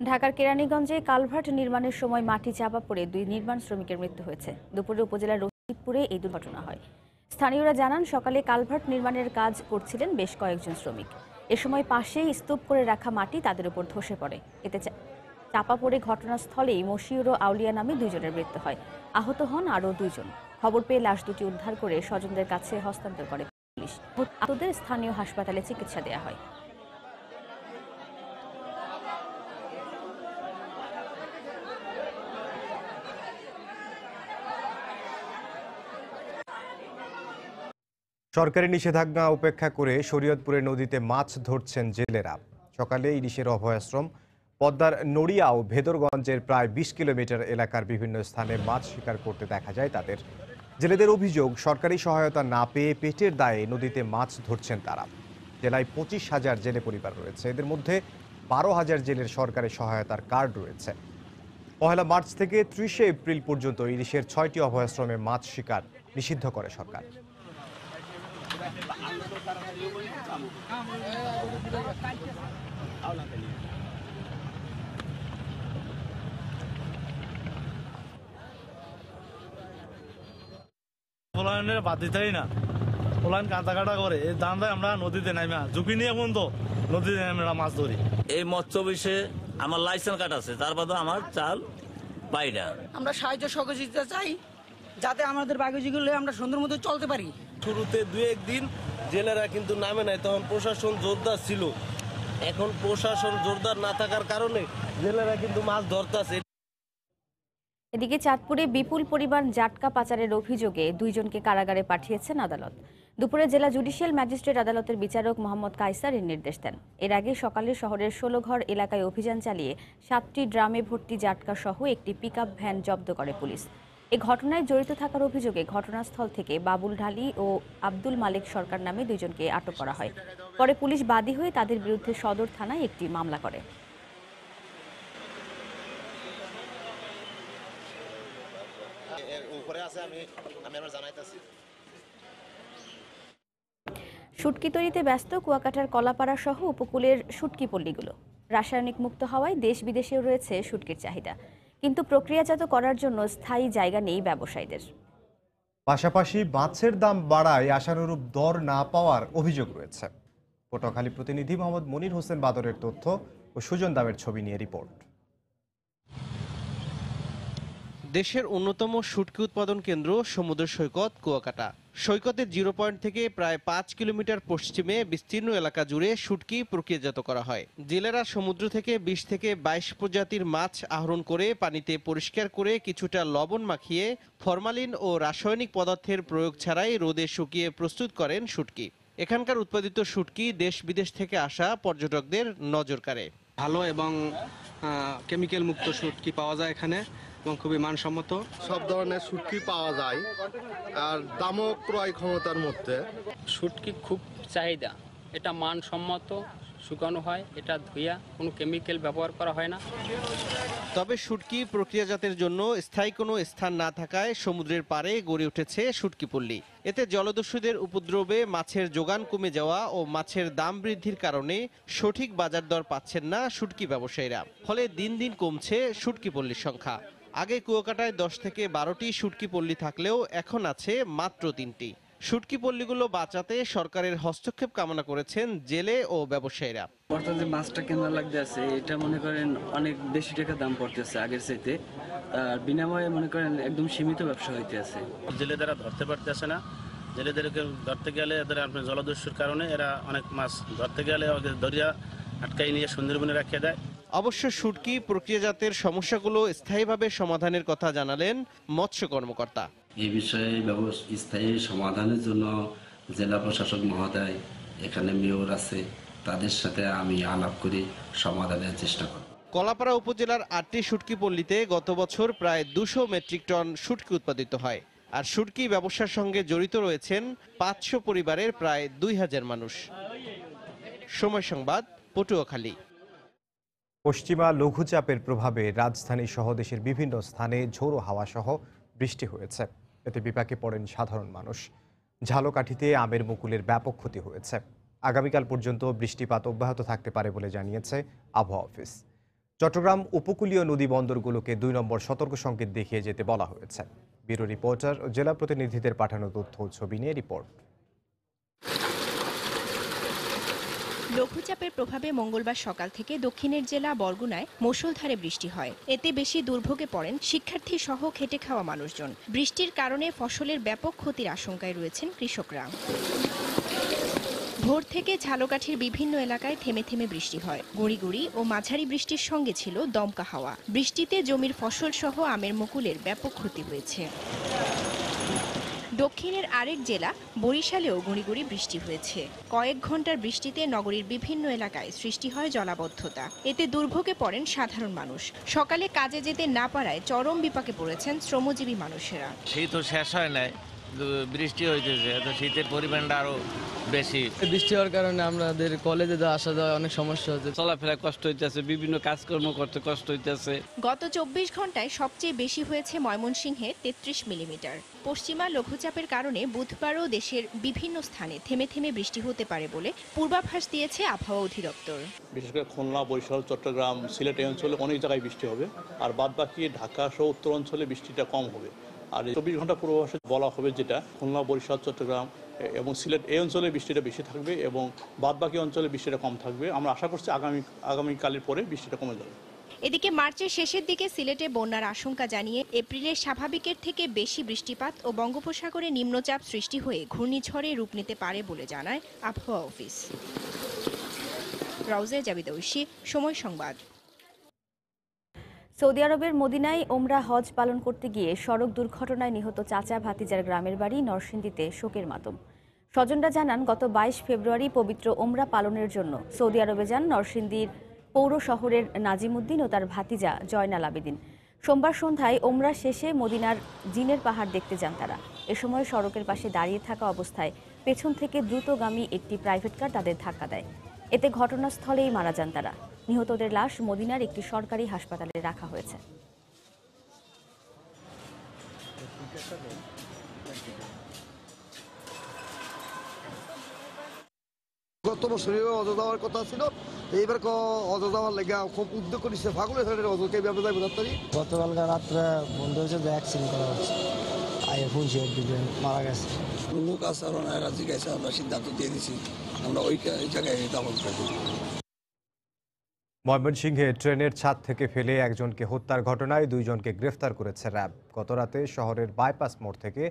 ঢাকার কেরানীগঞ্জে কালভার্ট নির্মাণের সময় মাটি চাপা পড়ে 2 নির্মাণ শ্রমিকের মৃত্যু হয়েছে। দুপুরে উপজেলার রশিদপুরে এই দুর্ঘটনা হয়। স্থানীয়রা জানান, সকালে কালভার্ট নির্মাণের কাজ করছিলেন বেশ কয়েকজন শ্রমিক। এ সময় পাশেই স্তূপ করে রাখা মাটি তাদের উপর ধসে পড়ে। এতে চাপা পড়ে ঘটনাস্থলেই মশিউর ও আউলিয়া নামে 2 জনের মৃত্যু হয়। আহত হন আরও 2 জন। খবর পেয়ে লাশ দুটি উদ্ধার করে স্বজনদের কাছে হস্তান্তর করে পুলিশ। আহতদের স্থানীয় হাসপাতালে চিকিৎসা দেওয়া হয়। সরকারি নিষেধাজ্ঞা উপেক্ষা করে শরীয়তপুরের নদীতে মাছ ধরছেন জেলেরা। সকালে ইলিশের অভয়াশ্রম, পদ্মার নড়িয়া ও ভেদরগঞ্জের প্রায় 20 কিলোমিটার এলাকার বিভিন্ন স্থানে মাছ শিকার করতে দেখা যায় তাদের। জেলেদের অভিযোগ, সরকারি সহায়তা না পেয়ে পেটের দায়ে নদীতে মাছ ধরছেন তারা। জেলায় 25,000 জেলে পরিবার রয়েছে। এদের মধ্যে 12,000 জেলের সরকারি সহায়তার কার্ড রয়েছে। 1 মার্চ থেকে 30 এপ্রিল পর্যন্ত ইলিশের 6টি অভয়াশ্রমে মাছ শিকার নিষিদ্ধ করে সরকার। পলায়নের বাদ দিতেই না, পলায়ন কাটা করে এই দান্দায় আমরা নদীতে নামা ঝুঁকি নিয়ে এখন তো নদীতে আমরা মাছ ধরি। এই মৎস্য বিষয়ে আমার লাইসেন্স কার্ড আছে, তার বাদে আমার চাল পাই না। আমরা সাহায্য সহযোগিতা চাই যাতে আমাদের বাগিচাগুলো আমরা সুন্দর মতো চলতে পারি। শুরুতে 2-1 দিন জেলেরা কিন্তু নামে নাই, তখন প্রশাসন জোরদার ছিল। এখন প্রশাসন জোরদার না থাকার কারণে জেলেরা কিন্তু মাছ ধরতেছে। এদিকে চাঁদপুরে বিপুল পরিমাণ জাটকা পাচারের অভিযোগে 2 জনকে কারাগারে পাঠিয়েছেন আদালত। দুপুরে জেলা জুডিশিয়াল ম্যাজিস্ট্রেট আদালতের বিচারক মোহাম্মদ কায়সার এর নির্দেশ দেন। এর আগে সকালে শহরের 16 ঘর এলাকায় অভিযান চালিয়ে 7টি ড্রামে ভর্তি জাটকা সহ একটি পিকআপ ভ্যান জব্দ করে পুলিশ। এই ঘটনায় জড়িত থাকার অভিযোগে ঘটনাস্থল থেকে বাবুল ঢালি ও আব্দুল মালিক সরকার নামে 2 জনকে আটক করা হয়। পরে পুলিশ বাদী হয়ে তাদের বিরুদ্ধে সদর থানায় একটি মামলা করে। শুটকি তৈরিতে ব্যস্ত কুয়াকাটার কলাপাড়া সহ উপকূলের শুটকি পল্লীগুলো। রাসায়নিক মুক্ত হওয়ায় দেশ বিদেশেও রয়েছে শুটকির চাহিদা, কিন্তু প্রক্রিয়াজাত করার জন্য স্থায়ী জায়গা নেই ব্যবসায়ীদের। পাশাপাশি মাছের দাম বাড়ায় আশানুরূপ দর না পাওয়ার অভিযোগ রয়েছে। পটুয়াখালী প্রতিনিধি মোহাম্মদ মনির হোসেন বাদরের তথ্য ও সুজন দামের ছবি নিয়ে রিপোর্ট। দেশের অন্যতম শুটকি উৎপাদন কেন্দ্র সমুদ্র সৈকত কুয়াকাটা। সৈকতের জিরো পয়েন্ট থেকে প্রায় 5 কিলোমিটার পশ্চিমে বিস্তীর্ণ এলাকা জুড়ে শুটকি প্রক্রিয়াজাত করা হয়। জেলেরা সমুদ্র থেকে 20 থেকে 22 প্রজাতির মাছ আহরণ করে পানিতে পরিষ্কার করে কিছুটা লবণ মাখিয়ে ফরমালিন ও রাসায়নিক পদার্থের প্রয়োগ ছাড়াই রোদে শুকিয়ে প্রস্তুত করেন শুটকি। এখানকার উৎপাদিত শুটকি দেশ বিদেশ থেকে আসা পর্যটকদের নজর কাড়ে। ভালো এবং কেমিক্যাল মুক্ত শুটকি পাওয়া যায় এখানে এবং খুবই মানসম্মত। সব ধরনের শুটকি পাওয়া যায় আর দামও ক্রয় ক্ষমতার মধ্যে। শুটকি খুব চাহিদা, এটা মানসম্মত, শুকানো হয়, এটা ধুইয়া কোনো কেমিক্যাল ব্যবহার করা হয় না। তবে শুটকি প্রক্রিয়াজাতের জন্য স্থায়ী কোনো স্থান না থাকায় সমুদ্রের পাড়ে গড়ে উঠেছে শুটকি পল্লী। এতে জলদস্যুদের উপদ্রবে মাছের যোগান কমে যাওয়া ও মাছের দাম বৃদ্ধির কারণে সঠিক বাজার দর পাচ্ছেন না শুটকি ব্যবসায়ীরা। ফলে দিন দিন কমছে শুটকি পল্লীর সংখ্যা। আগে কুয়াকাটায় 10 থেকে 12টি শুটকি পল্লী থাকলেও এখন আছে মাত্র 3টি। শুটকি পল্লীগুলো বাঁচাতে সরকারের হস্তক্ষেপ কামনা করেছেন জেলে ও ব্যবসায়ীরা। বর্তমানে যে মাছটা কেনা লাগতে আছে এটা মনে করেন অনেক বেশি টাকা দাম পড়তেছে আগের চাইতে, আর বিনিময়ে মনে করেন একদম সীমিত ব্যবসা হইতে আছে। জেলেদারা ধরতে পারতেছে না, জেলেদেরকে ধরতে গেলে এদের আপনার জলদস্যুর কারণে এরা অনেক মাছ ধরতে গেলে দরিয়া আটকাই নিয়ে সুন্দরবনে রাখিয়ে দেয়। অবশ্য শুটকি প্রক্রিয়াজাতের সমস্যাগুলো স্থায়ীভাবে সমাধানের কথা জানালেন মৎস্য কর্মকর্তা। এই বিষয়ে স্থায়ী সমাধানের জন্য জেলা প্রশাসক মহোদয়, এখানে মেয়র আছে, তাদের সাথে আমি আলাপ করে সমাধানের চেষ্টা করব। কলাপাড়া উপজেলার 8টি শুটকি পল্লীতে গত বছর প্রায় 200 মেট্রিক টন শুটকি উৎপাদিত হয়। আর শুটকি ব্যবসার সঙ্গে জড়িত রয়েছেন 500 পরিবারের প্রায় 2000 মানুষ। সময় সংবাদ, পটুয়াখালী। পশ্চিমা লঘুচাপের প্রভাবে রাজধানী সহ দেশের বিভিন্ন স্থানে ঝোড়ো হাওয়া সহ বৃষ্টি হয়েছে। এতে বিপাকে পড়েন সাধারণ মানুষ। ঝালকাঠিতে আমের মুকুলের ব্যাপক ক্ষতি হয়েছে। আগামীকাল পর্যন্ত বৃষ্টিপাত অব্যাহত থাকতে পারে বলে জানিয়েছে আবহাওয়া অফিস। চট্টগ্রাম উপকূলীয় নদী বন্দরগুলোকে 2 নম্বর সতর্ক সংকেত দেখিয়ে যেতে বলা হয়েছে। ব্যুরো রিপোর্টার ও জেলা প্রতিনিধিদের পাঠানো তথ্য ও ছবি নিয়ে রিপোর্ট। লঘুচাপের প্রভাবে মঙ্গলবার সকাল থেকে দক্ষিণের জেলা বরগুনায় মুষলধারে বৃষ্টি হয়। এতে বেশি দুর্ভোগে পড়েন শিক্ষার্থী সহ খেটে খাওয়া মানুষজন। বৃষ্টির কারণে ফসলের ব্যাপক ক্ষতির আশঙ্কায় রয়েছেন কৃষকরা। ভোর থেকে ঝালকাঠির বিভিন্ন এলাকায় থেমে থেমে বৃষ্টি হয়। গুঁড়ি গুঁড়ি ও মাঝারি বৃষ্টির সঙ্গে ছিল দমকা হাওয়া। বৃষ্টিতে জমির ফসল সহ আমের মুকুলের ব্যাপক ক্ষতি হয়েছে। দক্ষিণের আরেক জেলা বরিশালেও গুঁড়ি বৃষ্টি হয়েছে। কয়েক ঘন্টার বৃষ্টিতে নগরীর বিভিন্ন এলাকায় সৃষ্টি হয় জলাবদ্ধতা। এতে দুর্ভোগে পড়েন সাধারণ মানুষ। সকালে কাজে যেতে না পারায় চরম বিপাকে পড়েছেন শ্রমজীবী মানুষেরা। শীত তো শেষ হয় নাই, বৃষ্টি হইতেছে, তো শীতের পরিমাণটা আরো বেশি। বৃষ্টি হওয়ার কারণে আমাদের কলেজে আসা যাওয়া অনেক সমস্যা হচ্ছে, চলাফেরা কষ্ট হইতেছে, বিভিন্ন কাজকর্ম করতে কষ্ট হইতেছে। গত 24 ঘন্টায় সবচেয়ে বেশি হয়েছে ময়মনসিংহে 33 মিলিমিটার। পশ্চিমা লঘুচাপের কারণে বুধবারও দেশের বিভিন্ন স্থানে থেমে থেমে বৃষ্টি হতে পারে বলে পূর্বাভাস দিয়েছে আবহাওয়া অধিদপ্তর। বিশেষ করে খুলনা, বরিশাল, চট্টগ্রাম, সিলেট এই অঞ্চলে অনেক জায়গায় বৃষ্টি হবে, আর বাদবাকি ঢাকা সহ উত্তর অঞ্চলে বৃষ্টিটা কম হবে। আর 24 ঘন্টা পূর্বাভাসে বলা হবে যেটা খুলনা, বরিশাল, চট্টগ্রাম এবং সিলেট এই অঞ্চলে বৃষ্টিটা বেশি থাকবে এবং বাদবাকি অঞ্চলে বৃষ্টিটা কম থাকবে। আমরা আশা করছি আগামীকালের পরে বৃষ্টিটা কমে যাবে। এদিকে মার্চের শেষের দিকে সিলেটে বন্যার আশঙ্কা জানিয়ে এপ্রিলে স্বাভাবিকের থেকে বেশি বৃষ্টিপাত ও বঙ্গোপসাগরে নিম্নচাপ সৃষ্টি হয়ে ঘূর্ণিঝড়ে রূপ নিতে পারে বলে জানায় আবহাওয়া অফিস। রাউজে জাবিদ ঐশী, সময় সংবাদ। সৌদি আরবের মদিনায় ওমরা হজ পালন করতে গিয়ে সড়ক দুর্ঘটনায় নিহত চাচা ভাতিজার গ্রামের বাড়ি নরসিংদীতে শোকের মাতম। স্বজনরা জানান, গত 22 ফেব্রুয়ারি পবিত্র ওমরা পালনের জন্য সৌদি আরবে যান নরসিংদীর পৌর শহরের নাজিমুদ্দিন ও তার ভাতিজা জয়নাল আবেদিন। সোমবার সন্ধ্যায় ওমরা শেষে মদিনার জিনের পাহাড় দেখতে যান তারা। এ সময় সড়কের পাশে দাঁড়িয়ে থাকা অবস্থায় পেছন থেকে দ্রুতগামী একটি প্রাইভেট কার তাদের ধাক্কা দেয়। এতে ঘটনাস্থলেই মারা যান তারা। নিহতদের লাশ মদিনার একটি সরকারি হাসপাতালে রাখা হয়েছে। গত বছরে অজ যাওয়ার কথা ছিল, এইবার অজ যাওয়ার লেগে খুব উদ্যোগ করেছে, ফাগুলের ফেরের অজকে এইভাবে যাইব তাড়াতাড়ি। গতকালকে রাত্রে বন্ধু হয়েছে যে অ্যাক্সিডেন্ট করা হচ্ছে, আগে শুনছি একদিকে মারা গেছে। লোক আছে আর জিজ্ঞাসা আমরা সিদ্ধান্ত দিয়ে দিছি আমরা ওই জায়গায় দমন করে দিই। ময়মনসিংহে ট্রেনের ছাদ থেকে ফেলে একজনকে হত্যার ঘটনায় 2 জনকে গ্রেফতার করেছে র্যাব। গতরাতে শহরের বাইপাস মোড় থেকে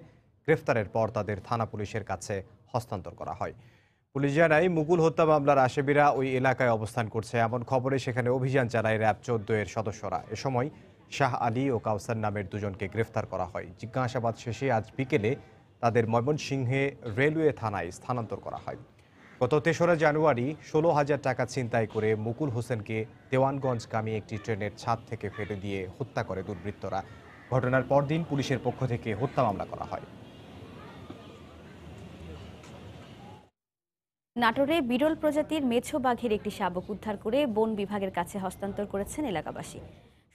গ্রেফতারের পর তাদের থানা পুলিশের কাছে হস্তান্তর করা হয়। পুলিশ জানায় মুকুল হত্যা মামলার আসামিরা ওই এলাকায় অবস্থান করছে এমন খবরে সেখানে অভিযান চালায় র্যাব 14 এর সদস্যরা। এ সময় শাহ আলী ও কাউসার নামের 2 জনকে গ্রেফতার করা হয়। জিজ্ঞাসাবাদ শেষে আজ বিকেলে তাদের ময়মনসিংহে রেলওয়ে থানায় স্থানান্তর করা হয়। গত 3রা জানুয়ারি 16,000 টাকা ছিনতাই করে মুকুল হোসেনকে দেওয়ানগঞ্জগামী একটি ট্রেনের ছাদ থেকে ফেলে দিয়ে হত্যা করে দুর্বৃত্তরা। ঘটনার পরদিন পুলিশের পক্ষ থেকে হত্যা মামলা করা হয়। নাটোরে বিরল প্রজাতির মেছো বাঘের একটি শাবক উদ্ধার করে বন বিভাগের কাছে হস্তান্তর করেছেন এলাকাবাসী।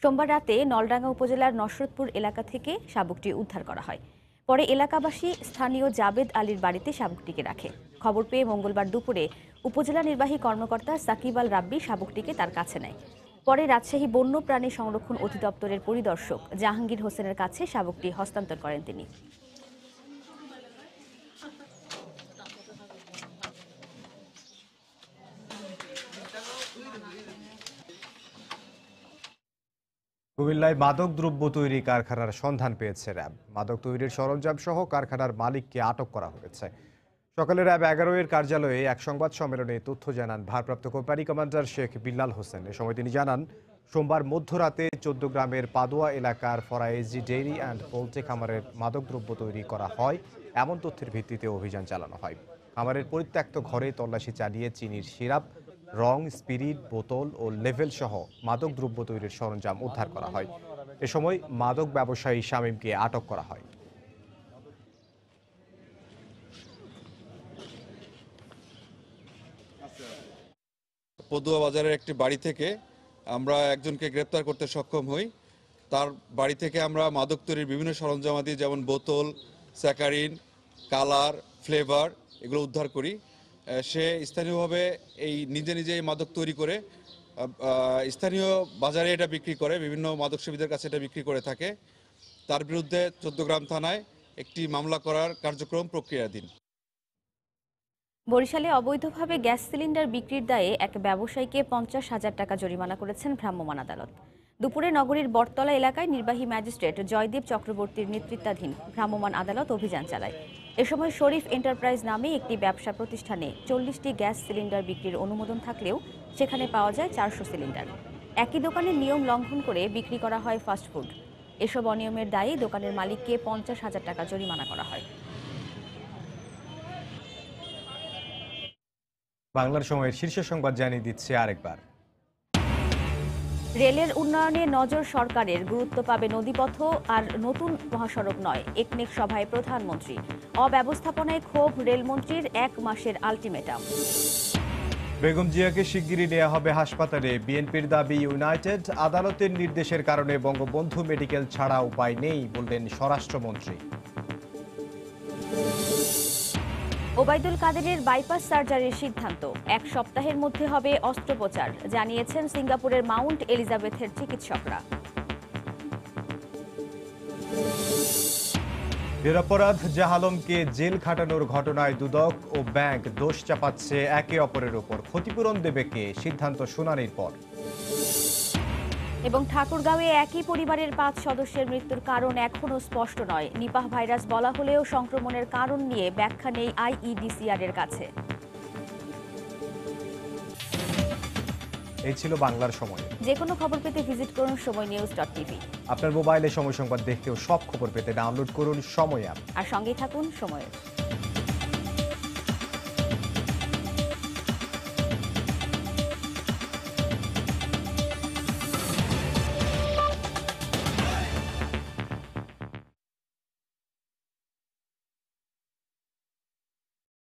সোমবার রাতে নলডাঙ্গা উপজেলার নসরতপুর এলাকা থেকে শাবকটি উদ্ধার করা হয়। পরে এলাকাবাসী স্থানীয় জাবেদ আলীর বাড়িতে শাবকটিকে রাখে। খবর পেয়ে মঙ্গলবার দুপুরে উপজেলা নির্বাহী কর্মকর্তা সাকিব আল রাব্বি শাবকটিকে তার কাছে নেয়। পরে রাজশাহী বন্য প্রাণী সংরক্ষণ অধিদপ্তরের পরিদর্শক জাহাঙ্গীর হোসেনের কাছে শাবকটি হস্তান্তর করেন তিনি। কুমিল্লায় মাদক দ্রব্য তৈরি কারখানার সন্ধান পেয়েছে র্যাব। মাদক তৈরির সরঞ্জাম সহ কারখানার মালিককে আটক করা হয়েছে। সকালে র্যাব 11 এর কার্যালয়ে এক সংবাদ সম্মেলনে তথ্য জানান ভারপ্রাপ্ত কোম্পানি কমান্ডার শেখ বিল্লাল হোসেন। এ সময় তিনি জানান, সোমবার মধ্যরাতে 14 গ্রামের পাদুয়া এলাকার ফরাইজি ডেইরি অ্যান্ড পোল্ট্রি খামারের মাদকদ্রব্য তৈরি করা হয় এমন তথ্যের ভিত্তিতে অভিযান চালানো হয়। খামারের পরিত্যক্ত ঘরে তল্লাশি চালিয়ে চিনির সিরাপ, রং, স্পিরিট, বোতল ও লেভেল সহ মাদক দ্রব্য তৈরির সরঞ্জাম উদ্ধার করা হয়। এ সময় মাদক ব্যবসায়ী শামীমকে আটক করা হয়। পদুয়া বাজারের একটি বাড়ি থেকে আমরা একজনকে গ্রেপ্তার করতে সক্ষম হই। তার বাড়ি থেকে আমরা মাদক তৈরির বিভিন্ন সরঞ্জামাদি যেমন বোতল, স্যাকারিন, কালার, ফ্লেভার এগুলো উদ্ধার করি। সে স্থানীয়ভাবে এই নিজে মাদক তৈরি করে স্থানীয় বাজারে এটা বিক্রি করে, বিভিন্ন মাদক সেবীদের কাছে এটা বিক্রি করে থাকে। তার বিরুদ্ধে 14 গ্রাম থানায় একটি মামলা করার কার্যক্রম প্রক্রিয়াধীন। বরিশালে অবৈধভাবে গ্যাস সিলিন্ডার বিক্রির দায়ে এক ব্যবসায়ীকে 50,000 টাকা জরিমানা করেছেন ভ্রাম্যমাণ আদালত। দুপুরে নগরীর বটতলা এলাকায় নির্বাহী ম্যাজিস্ট্রেট জয়দীপ চক্রবর্তীর নেতৃত্বাধীন ভ্রাম্যমাণ আদালত অভিযান চালায়। এ সময় শরীফ এন্টারপ্রাইজ নামে একটি ব্যবসা প্রতিষ্ঠানে 40টি গ্যাস সিলিন্ডার বিক্রির অনুমোদন থাকলেও সেখানে পাওয়া যায় 400 সিলিন্ডার। একই দোকানের নিয়ম লঙ্ঘন করে বিক্রি করা হয় ফাস্টফুড। এসব অনিয়মের দায়ে দোকানের মালিককে 50,000 টাকা জরিমানা করা হয়। বাংলার সময়ের শীর্ষ সংবাদ জানিয়ে দিচ্ছে আরেকবার। রেলের উন্নয়নে নজর সরকারের, গুরুত্ব পাবে নদীপথ আর নতুন মহাসড়ক নয়। একনেক সভায় প্রধানমন্ত্রী। অব্যবস্থাপনায় ক্ষোভ রেলমন্ত্রীর 1 মাসের আলটিমেটাম। বেগম জিয়াকে শিগগিরই নেওয়া হবে হাসপাতালে, বিএনপির দাবি ইউনাইটেড। আদালতের নির্দেশের কারণে বঙ্গবন্ধু মেডিকেল ছাড়া উপায় নেই বললেন স্বরাষ্ট্রমন্ত্রী। ওবায়দুল কাদেরের বাইপাস সার্জারির সিদ্ধান্ত, 1 সপ্তাহের মধ্যে হবে অস্ত্রোপচার, জানিয়েছেন সিঙ্গাপুরের মাউন্ট এলিজাবেথের চিকিৎসকরা। নিরপরাধ জাহালমকে জেল খাটানোর ঘটনায় দুদক ও ব্যাংক দোষ চাপাচ্ছে একে অপরের উপর। ক্ষতিপূরণ দেবে কে, সিদ্ধান্ত শুনানির পর। এবং ঠাকুরগাঁওয়ে একই পরিবারের 5 সদস্যের মৃত্যুর কারণ এখনও স্পষ্ট নয়। নিপাহ ভাইরাস বলা হলেও সংক্রমণের কারণ নিয়ে ব্যাখ্যা নেই আইইডিসিআর এর কাছে। এই ছিল বাংলার সময়। যে কোনো খবর পেতে ভিজিট করুন সময়নিউজ.tv। আপনার মোবাইলে সময় সংবাদ দেখতেও সব খবর পেতে ডাউনলোড করুন সময় অ্যাপ। আর সঙ্গেই থাকুন সময়ের।